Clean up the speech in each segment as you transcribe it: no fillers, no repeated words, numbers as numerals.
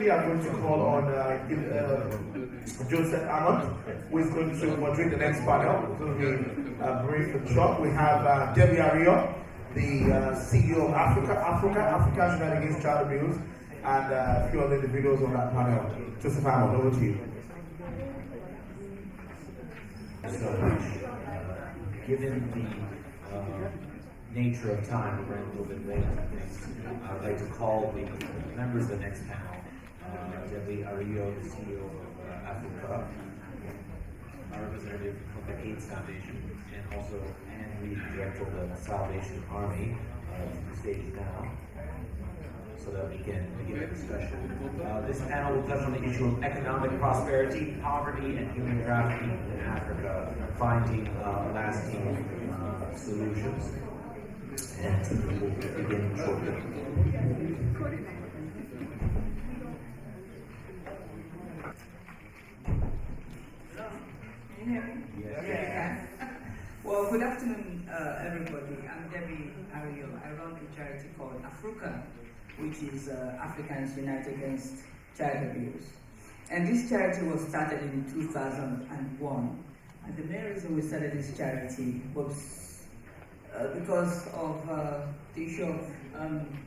immediately I'm going to call on Joseph Ammon, who is going to moderate the next panel. It's going to be brief and short. We have Debbie Ario, the CEO of Africa's United Against Child Abuse, and a few other individuals on that panel. Joseph Ammon, over to you. So much. Given the nature of time, we're running a little bit late. I'd like to call the members of the next panel. Debbie Ario, the CEO of Africa, our representative from the AIDS Foundation, and also Anne Reed, director of the Salvation Army, to the stage now, so that we can begin the discussion. This panel will touch on the issue of economic prosperity, poverty, and human trafficking in Africa, finding lasting solutions. And we'll begin shortly. Can you hear me? Yes. Yeah. Well, good afternoon, everybody. I'm Debbie Ario. I run a charity called Africa, which is Africans United Against Child Abuse. And this charity was started in 2001. And the main reason we started this charity was because of the issue of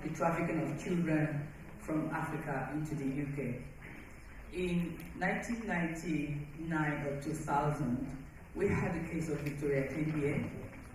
the trafficking of children from Africa into the UK. In 1999 or 2000, we had the case of Victoria Kembie,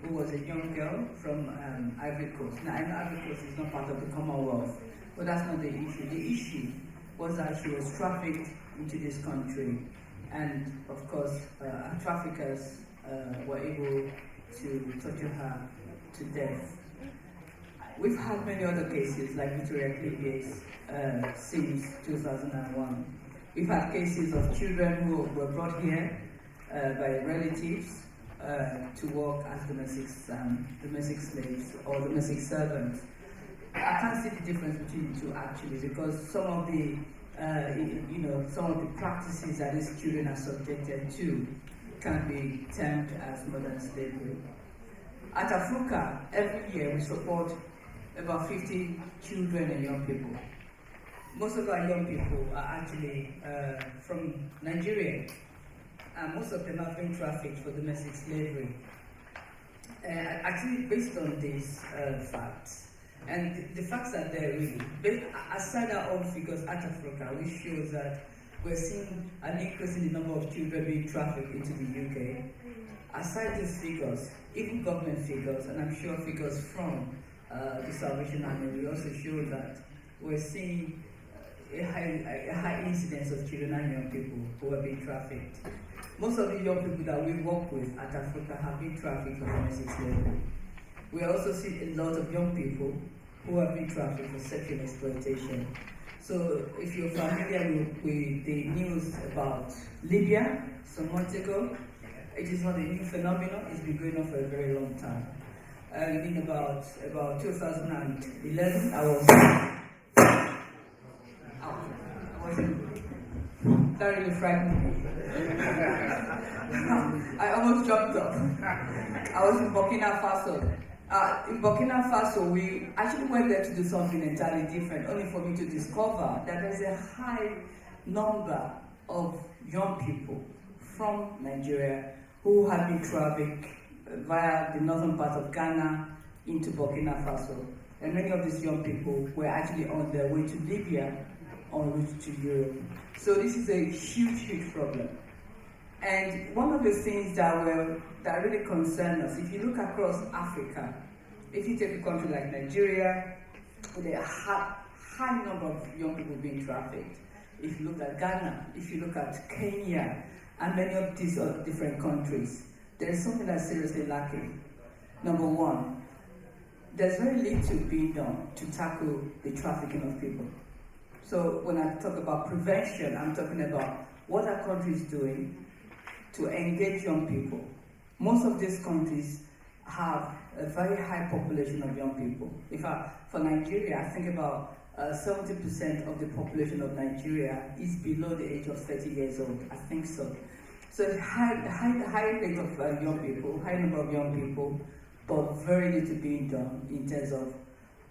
who was a young girl from Ivory Coast. Now, I know Ivory Coast is not part of the Commonwealth, but that's not the issue. The issue was that she was trafficked into this country, and of course, traffickers were able to torture her to death. We've had many other cases like Victoria Kembie's since 2001. We've had cases of children who were brought here by relatives to work as domestic slaves or domestic servants. I can't see the difference between the two actually, because some of the practices that these children are subjected to can be termed as modern slavery. At Africa, every year we support about 50 children and young people. Most of our young people are actually from Nigeria, and most of them have been trafficked for domestic slavery. Actually, based on these facts, and the facts are there really. Aside our own figures at Africa, which shows that we're seeing an increase in the number of children being trafficked into the UK. Aside these figures, even government figures, and I'm sure figures from the Salvation Army, we also show that we're seeing a high incidence of children and young people who are being trafficked. Most of the young people that we work with at Africa have been trafficked for domestic slavery. We also see a lot of young people who have been trafficked for sexual exploitation. So if you're familiar with the news about Libya some months ago, it is not a new phenomenon, it's been going on for a very long time. In about 2011, that really frightened me. I almost jumped up. I was in Burkina Faso. In Burkina Faso, we actually went there to do something entirely different, only for me to discover that there's a high number of young people from Nigeria who had been trafficked via the northern part of Ghana into Burkina Faso. And many of these young people were actually on their way to Libya, en route to Europe. So this is a huge, huge problem. And one of the things that really concern us, if you look across Africa, if you take a country like Nigeria, with a high number of young people being trafficked. If you look at Ghana, if you look at Kenya, and many of these different countries, there is something that's seriously lacking. Number one, there's very little being done to tackle the trafficking of people. So when I talk about prevention, I'm talking about what are countries doing to engage young people. Most of these countries have a very high population of young people. In fact, for Nigeria, I think about 70% of the population of Nigeria is below the age of 30 years old. I think so. So high rate of young people, high number of young people, but very little being done in terms of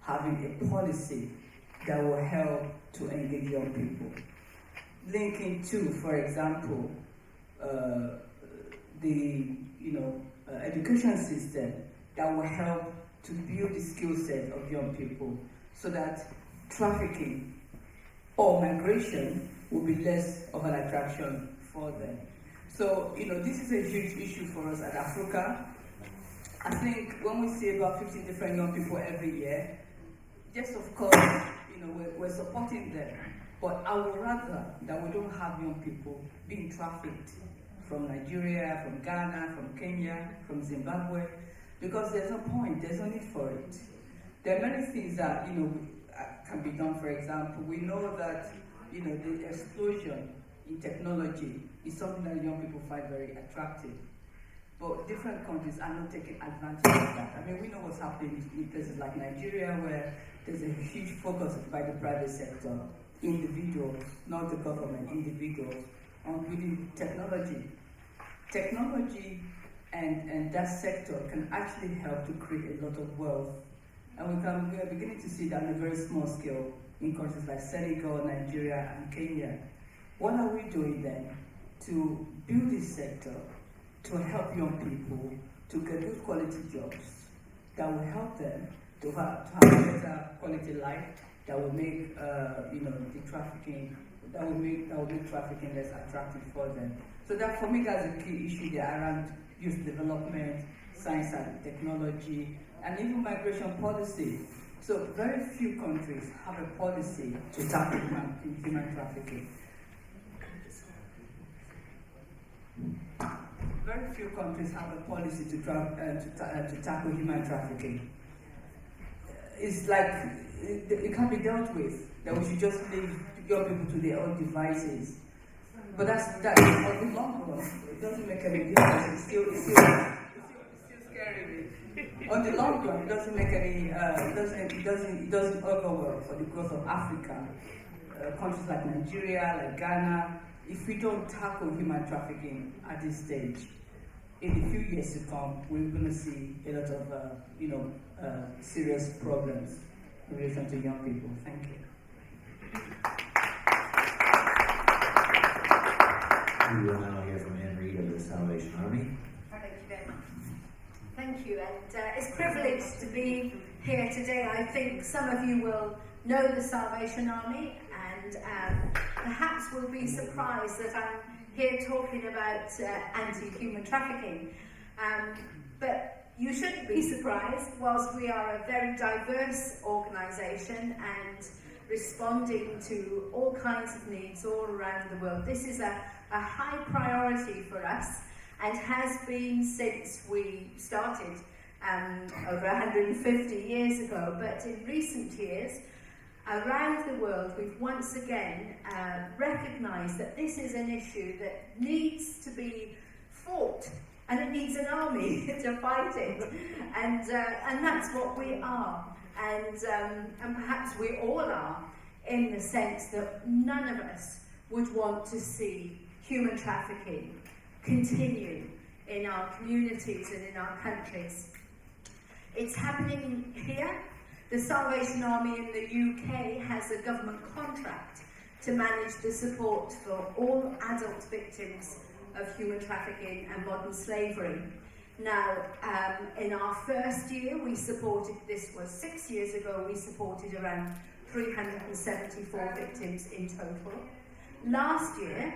having a policy that will help to engage young people. Linking to, for example, the education system that will help to build the skill set of young people so that trafficking or migration will be less of an attraction for them. So, this is a huge issue for us at Africa. I think when we see about 50 different young people every year, yes, of course, we're supporting them, but I would rather that we don't have young people being trafficked from Nigeria, from Ghana, from Kenya, from Zimbabwe, because there's no point, there's no need for it. There are many things that, can be done. For example, we know that, the explosion in technology is something that young people find very attractive. But different countries are not taking advantage of that. I mean, we know what's happening in places like Nigeria, where there's a huge focus by the private sector, individuals, not the government, individuals, on building technology. Technology and that sector can actually help to create a lot of wealth. And we are beginning to see that on a very small scale in countries like Senegal, Nigeria, and Kenya. What are we doing then to build this sector, to help young people to get good quality jobs that will help them to have a better quality life, that will make the trafficking, that will make trafficking less attractive for them. So that, for me, that's a key issue there around youth development, science and technology, and even migration policy. So very few countries have a policy to tackle human trafficking. Very few countries have a policy to tackle human trafficking. It's like it can be dealt with, that we should just leave young people to their own devices. But that's on the long run. It doesn't make any difference. It's still scary me. On the long run, it doesn't make any. It doesn't augur well for the growth of Africa. Countries like Nigeria, like Ghana. If we don't tackle human trafficking at this stage, in the few years to come, we're going to see a lot of serious problems in relation to young people. Thank you. We will now hear from Anne Reid of the Salvation Army. Thank you very much. Thank you, and it's a privilege to be here today. I think some of you will know the Salvation Army, and perhaps will be surprised that I'm here talking about anti-human trafficking. But you shouldn't be surprised, whilst we are a very diverse organisation and responding to all kinds of needs all around the world. This is a high priority for us, and has been since we started over 150 years ago. But in recent years, around the world, we've once again recognised that this is an issue that needs to be fought, and it needs an army to fight it, and that's what we are, and perhaps we all are, in the sense that none of us would want to see human trafficking continue in our communities and in our countries. It's happening here. The Salvation Army in the UK has a government contract to manage the support for all adult victims of human trafficking and modern slavery. Now, in our first year, we supported, this was 6 years ago, we supported around 374 victims in total. Last year,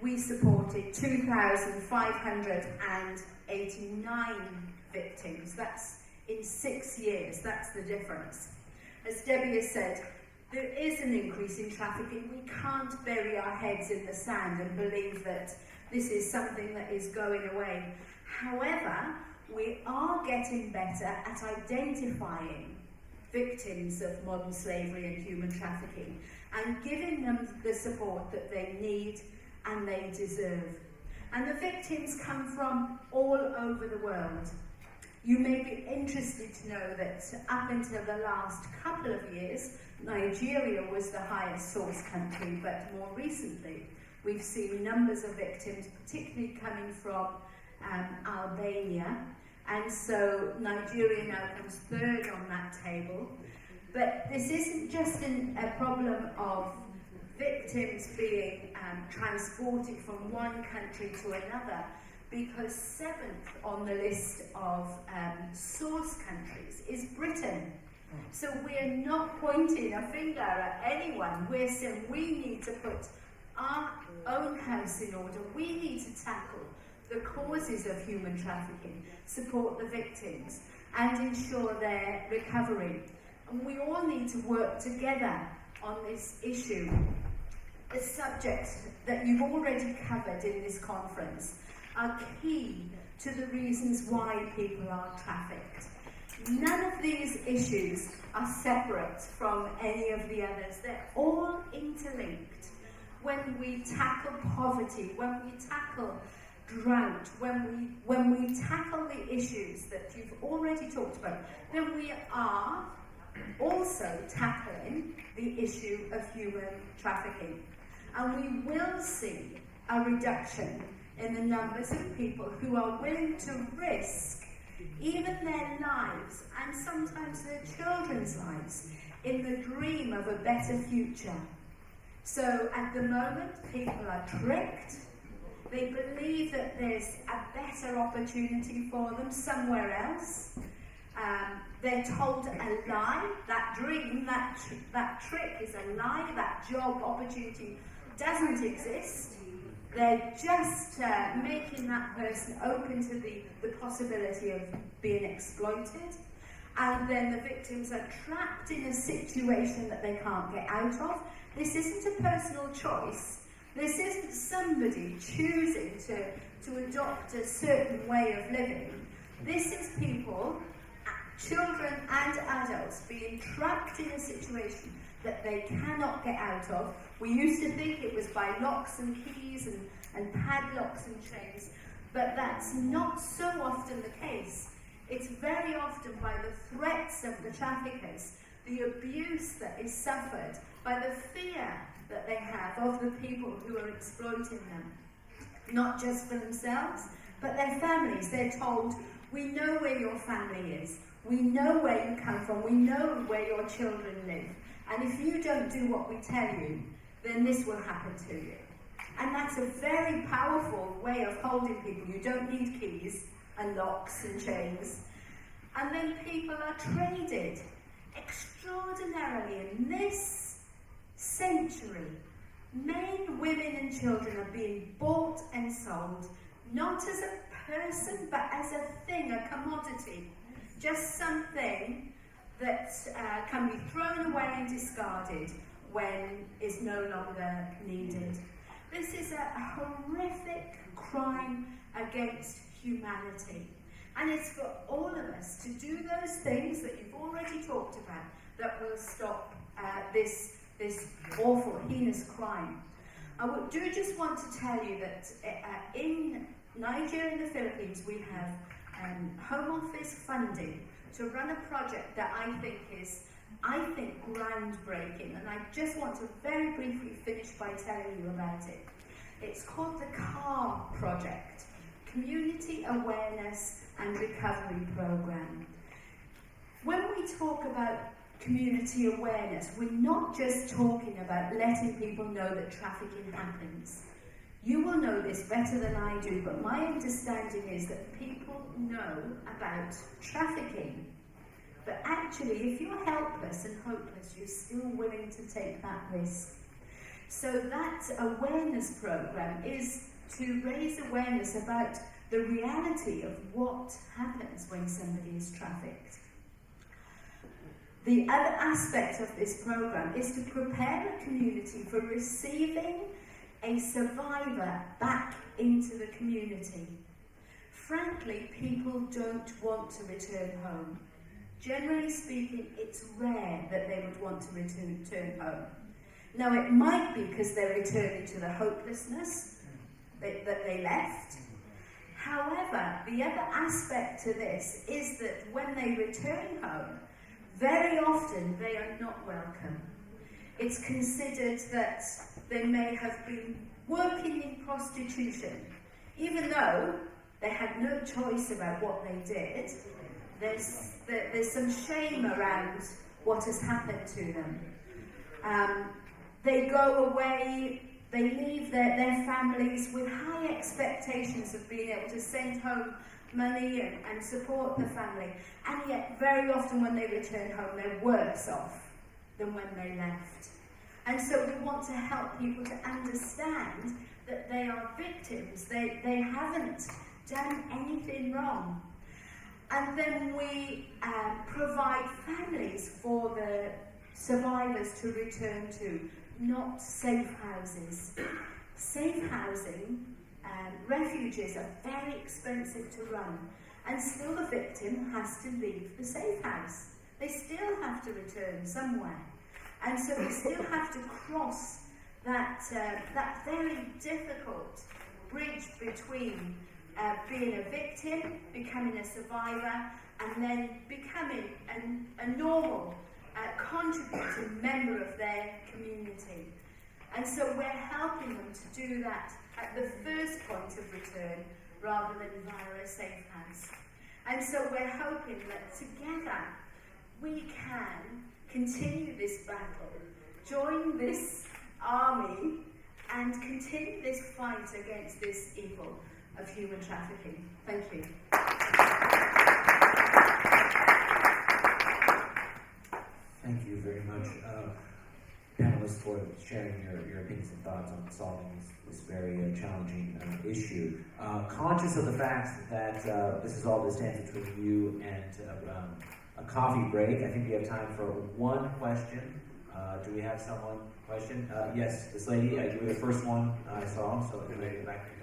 we supported 2,589 victims. That's in 6 years, that's the difference. As Debbie has said, there is an increase in trafficking. We can't bury our heads in the sand and believe that this is something that is going away. However, we are getting better at identifying victims of modern slavery and human trafficking and giving them the support that they need and they deserve. And the victims come from all over the world. You may be interested to know that up until the last couple of years, Nigeria was the highest source country, but more recently we've seen numbers of victims, particularly coming from Albania, and so Nigeria now comes third on that table. But this isn't just a problem of victims being transported from one country to another, because 7th on the list of source countries is Britain. So we're not pointing a finger at anyone. We're saying we need to put our own house in order. We need to tackle the causes of human trafficking, support the victims, and ensure their recovery. And we all need to work together on this issue. The subjects that you've already covered in this conference are key to the reasons why people are trafficked. None of these issues are separate from any of the others. They're all interlinked. When we tackle poverty, when we tackle drought, when we tackle the issues that you've already talked about, then we are also tackling the issue of human trafficking. And we will see a reduction in the numbers of people who are willing to risk even their lives and sometimes their children's lives in the dream of a better future. So at the moment, people are tricked. They believe that there's a better opportunity for them somewhere else. They're told a lie. That dream, that trick is a lie. That job opportunity doesn't exist. They're just making that person open to the possibility of being exploited. And then the victims are trapped in a situation that they can't get out of. This isn't a personal choice. This isn't somebody choosing to adopt a certain way of living. This is people, children and adults, being trapped in a situation that they cannot get out of. We used to think it was by locks and keys and padlocks and chains, but that's not so often the case. It's very often by the threats of the traffickers, the abuse that is suffered, by the fear that they have of the people who are exploiting them. Not just for themselves, but their families. They're told, we know where your family is, we know where you come from, we know where your children live, and if you don't do what we tell you, then this will happen to you. And that's a very powerful way of holding people. You don't need keys and locks and chains. And then people are traded extraordinarily in this century. Men, women and children are being bought and sold, not as a person, but as a thing, a commodity. Just something that can be thrown away and discarded when is no longer needed. This is a horrific crime against humanity. And it's for all of us to do those things that you've already talked about that will stop this awful, heinous crime. I do just want to tell you that in Nigeria and the Philippines we have Home Office funding to run a project that I think is groundbreaking, and I just want to very briefly finish by telling you about it. It's called the CAR project, Community Awareness and Recovery Program. When we talk about community awareness, we're not just talking about letting people know that trafficking happens. You will know this better than I do, but my understanding is that people know about trafficking. But actually, if you're helpless and hopeless, you're still willing to take that risk. So that awareness program is to raise awareness about the reality of what happens when somebody is trafficked. The other aspect of this program is to prepare a community for receiving a survivor back into the community. Frankly, people don't want to return home. Generally speaking, it's rare that they would want to return home. Now, it might be because they're returning to the hopelessness that they left. However, the other aspect to this is that when they return home, very often they are not welcome. It's considered that they may have been working in prostitution, even though they had no choice about what they did. There's some shame around what has happened to them. They go away, they leave their families with high expectations of being able to send home money and support the family, and yet very often when they return home they're worse off than when they left. And so we want to help people to understand that they are victims, they haven't done anything wrong. And then we provide families for the survivors to return to, not safe houses. Safe housing, refuges are very expensive to run, and still the victim has to leave the safe house. They still have to return somewhere. And so we still have to cross that very difficult bridge between being a victim, becoming a survivor, and then becoming a normal, contributing member of their community. And so we're helping them to do that at the first point of return rather than via a safe house. And so we're hoping that together we can continue this battle, join this army, and continue this fight against this evil of human trafficking. Thank you. Thank you very much, panelists, for sharing your opinions and thoughts on solving this very challenging issue. Conscious of the fact that this is all that stands between you and a coffee break, I think we have time for one question. Do we have someone? Question? Yes, this lady. You were the first one I saw, so can I get back to you?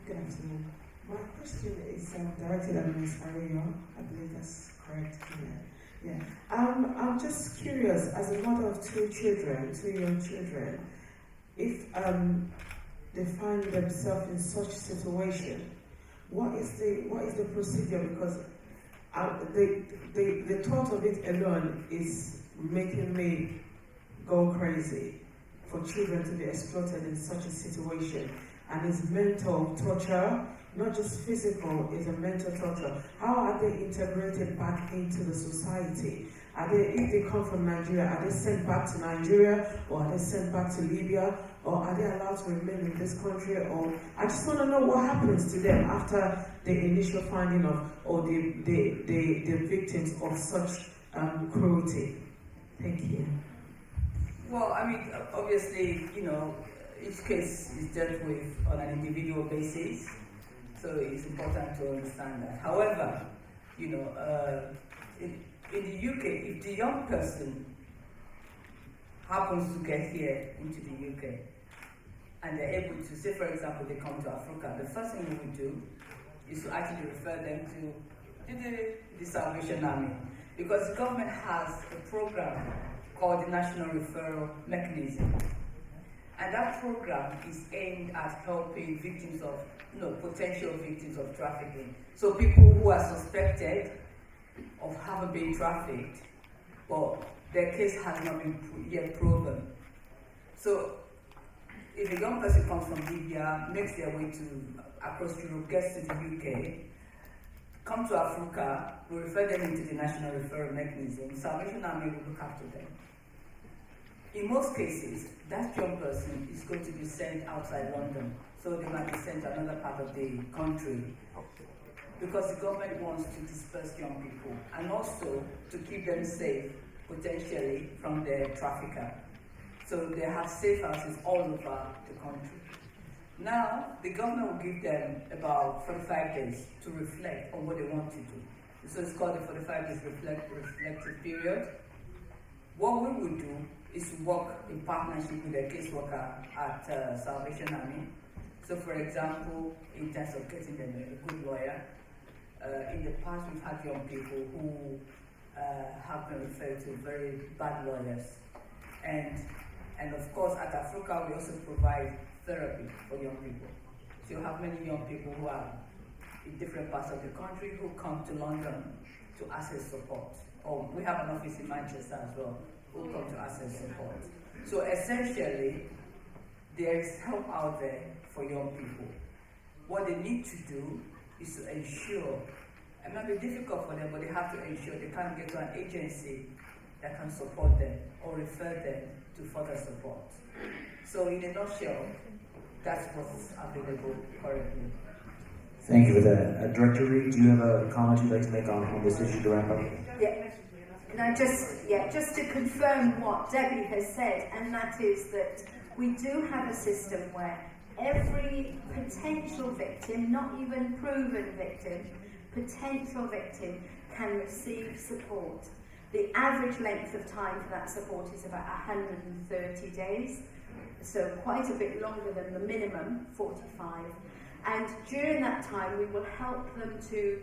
Good afternoon. My question is directed at Ms. Ario. I believe that's correct. Yeah. I'm just curious, as a mother of two young children, if they find themselves in such situation, what is the procedure? Because the thought of it alone is making me go crazy. For children to be exploited in such a situation. And it's mental torture, not just physical, it's a mental torture. How are they integrated back into the society? If they come from Nigeria, are they sent back to Nigeria, or are they sent back to Libya, or are they allowed to remain in this country? Or I just want to know what happens to them after the initial finding of, or the victims of such cruelty. Thank you. Well, I mean, obviously, each case is dealt with on an individual basis, so it's important to understand that. However, in the UK, if the young person happens to get here into the UK and they're able to, say for example, they come to Africa, the first thing we would do is to actually refer them to the Salvation Army, because the government has a program called the National Referral Mechanism. And that program is aimed at helping victims of, potential victims of trafficking. So people who are suspected of having been trafficked, but their case has not been yet proven. So if a young person comes from Libya, makes their way across Europe, gets to the UK, come to Africa, we refer them into the National Referral Mechanism. Salvation Army will look after them. In most cases, that young person is going to be sent outside London, so they might be sent to another part of the country, because the government wants to disperse young people and also to keep them safe, potentially, from their trafficker. So they have safe houses all over the country. Now, the government will give them about 45 days to reflect on what they want to do. So it's called the 45 days reflective period. What we would do is to work in partnership with a caseworker at Salvation Army. So for example, in terms of getting them a good lawyer, in the past we've had young people who have been referred to very bad lawyers. And of course at Africa we also provide therapy for young people. So you have many young people who are in different parts of the country who come to London to access support. Or we have an office in Manchester as well, who come to access support. So essentially, there is help out there for young people. What they need to do is to ensure, it might be difficult for them, but they have to ensure they can get to an agency that can support them or refer them to further support. So in a nutshell, that's what's available currently. Thank you for that. Director Reed, do you have a comment you'd like to make on this issue to wrap up? Yeah. No, just to confirm what Debbie has said, and that is that we do have a system where every potential victim, not even proven victim, potential victim can receive support. The average length of time for that support is about 130 days, so quite a bit longer than the minimum, 45. And during that time, we will help them to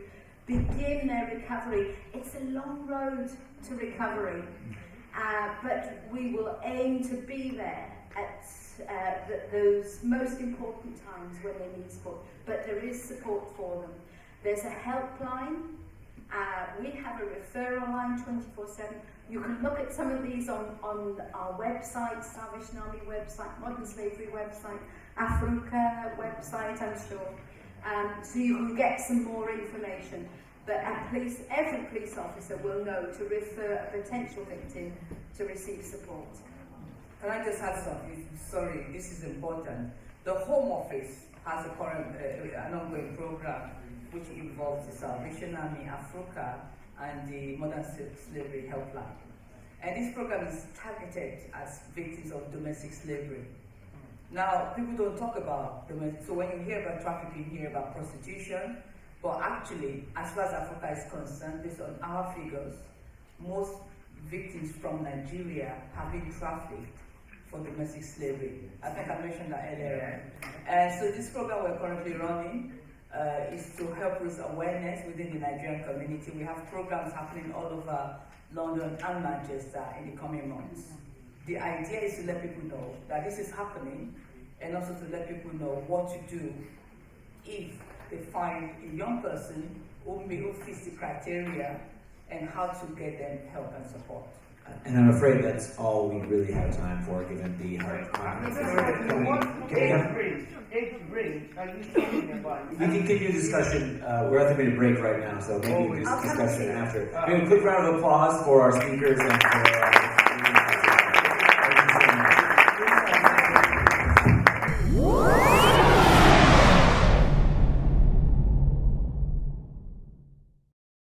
begin their recovery. It's a long road to recovery, but we will aim to be there at those most important times when they need support. But there is support for them. There's a helpline. We have a referral line 24/7. You can look at some of these on our website, Salvation Army website, Modern Slavery website, Africa website, I'm sure. So you can get some more information. But every police officer will know to refer a potential victim to receive support. Can I just add something? Sorry, this is important. The Home Office has a current, an ongoing program which involves the Salvation Army Africa and the Modern Slavery Helpline. And this program is targeted as victims of domestic slavery. Now, people don't talk about domestic, so when you hear about trafficking, you hear about prostitution, but actually, as far as Africa is concerned, based on our figures, most victims from Nigeria have been trafficked for domestic slavery. I think I mentioned that earlier. And so this program we're currently running is to help raise awareness within the Nigerian community. We have programs happening all over London and Manchester in the coming months. The idea is to let people know that this is happening, and also to let people know what to do if they find a young person who fits the criteria, and how to get them help and support. And I'm afraid that's all we really have time for, given the hard conference. Age range are you talking about? You can continue discussion. We're at the minute break right now, so maybe this discussion after. Maybe a quick round of applause for our speakers and for